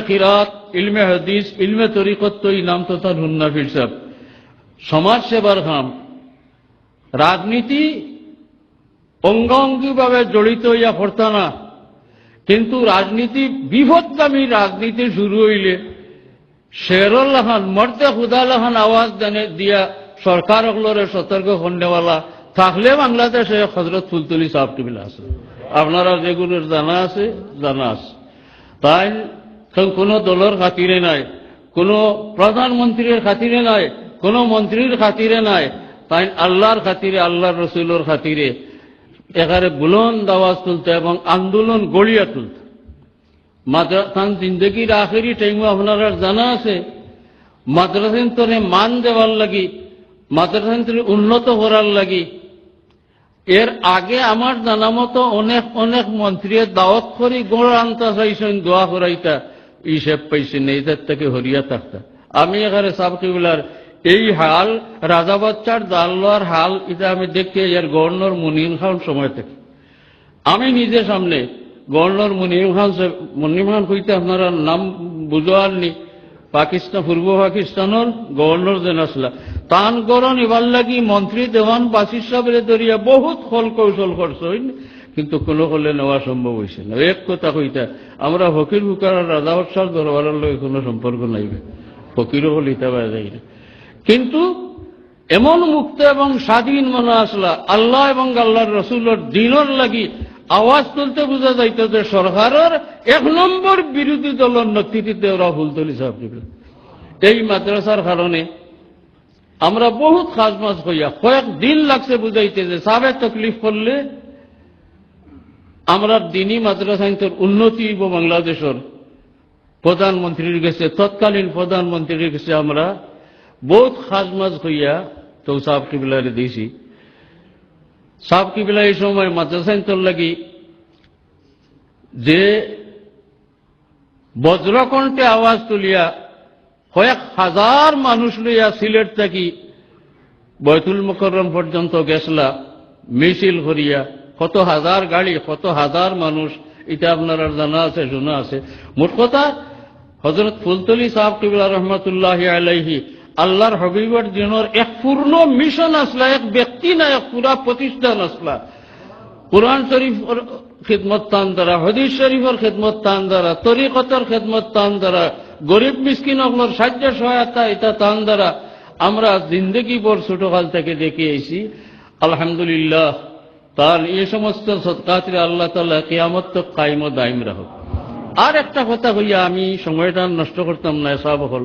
কিরাত, ইলমে হাদিস, ইলমে তরিকত তো ইনাম তথা হুন্নাফির সাহেব সমাজ সেবার কাম, রাজনীতি অঙ্গাঙ্গিভাবে জড়িত হইয়া পড়তা না, কিন্তু রাজনীতি বিভৎগামী রাজনীতি শুরু হইলে শেরুল্লাহান মর্দে খুদালাহান আওয়াজ দিয়া সরকার অগলরে সতর্ক করনেওয়ালা থাকলে বাংলাদেশে হজরত ফুলতলি সাহেব টিবিল আছে। আপনারা যেগুলোর জানা আছে তাই কোনো দলের খাতিরে নাই, কোনো প্রধানমন্ত্রীর খাতিরে নাই, কোনো মন্ত্রীর খাতিরে নাই, তাই আল্লাহর খাতিরে, আল্লাহর রসুলের খাতিরে এখানে বুলন্দ আওয়াজ তুলতে এবং আন্দোলন গড়িয়া তুলতে। মাদ্রাসান জিন্দগির আখেরি টাইমে আপনারা জানা আছে মাদ্রাসান্তরে মান দেওয়ার লাগি, মাদ্রাসান্তরে উন্নত করার লাগি এর আগে আমার জানা মতো অনেক অনেক মন্ত্রী দাওয়াত করি গোড় আনতা চাইছেন, দোয়া করাইতা, হিসেব পাইছেন, এইটার থেকে হরিয়া থাকতা। আমি এখানে সাবকিবুলার এই হাল, রাজা বাচ্চার জাল্লার হাল, এটা আমি দেখি এর গভর্নর মুনিম খান সময় থেকে। আমি নিজে সামনে গভর্নর মুনিম খান কইতে আপনারা নাম বুঝোয়ারনি, পাকিস্তান, পূর্ব পাকিস্তানের গভর্নর যেন আসলা, তান গরণ এবার লাগি মন্ত্রী দেওয়ান বাসির সাহেবের দরিয়া বহুত ফল কৌশল খরচ হইনি, কিন্তু কোনো হলে নেওয়া সম্ভব হয়েছে না। এক কথা কইতা, আমরা ফকির হুকার আর রাজা বাচ্চার দরবারের লগে কোনো সম্পর্ক নাইবে, ফকিরও হল ইতাবা যাই না। কিন্তু এমন মুক্ত এবং স্বাধীন মনে আসলা আল্লাহ এবং আল্লাহর রসুলের দিনের লাগি আওয়াজ তুলতে বোঝা যাইত যে সরকারের 1 নম্বর বিরোধী দলের নেতৃত্বে ওরা ফুলতলি সাহেব। এই মাদ্রাসার কারণে আমরা বহুত খাজমাজ হইয়া কয়েক দিন লাগছে বুঝাইতে যে সাবে তকলিফ করলে আমরা দিনী মাদ্রাসার উন্নতি হইব। বাংলাদেশের প্রধানমন্ত্রীর কাছে, তৎকালীন প্রধানমন্ত্রীর কাছে আমরা বহুত খাজমাজ হইয়া তো সাহেব কিবলারে দিয়েছি। সাহেব কিবলা এই সময় মাদ্রাসান্তর লাগি যে বজ্রকণ্ঠে আওয়াজ তুলিয়া কয়েক হাজার মানুষ লইয়া সিলেট থাকি বয়তুল মুকররম পর্যন্ত গেছলা, মিছিল করিয়া, কত হাজার গাড়ি, কত হাজার মানুষ, এটা আপনারা জানা আছে, শোনা আছে। মোট কথা হযরত ফুলতলি সাহেব কিবলা রহমতুল্লাহি আলাইহি আল্লাহর হবিবর দিনের এক পূর্ণ মিশন আসলা, এক ব্যক্তি না, এক পুরা প্রতিষ্ঠান আসলা। কুরআন শরীফের খিদমত তান দ্বারা, হাদিস শরীফের খিদমত তান দ্বারা, তরিকতের খিদমত তান দ্বারা, গরিব মিসকিন অগলর সাহায্য সহায়তা এটা তান দ্বারা আমরা জিন্দগি ভর ছোটকাল থেকে দেখে আইছি। আলহামদুলিল্লাহ, তার এই সমস্ত সদকাতে আল্লাহ তাআলা কিয়ামত তক কায়েম ও দায়েম রাখুক। আর একটা কথা হইয়া আমি সময়টা নষ্ট করতাম না, সব হল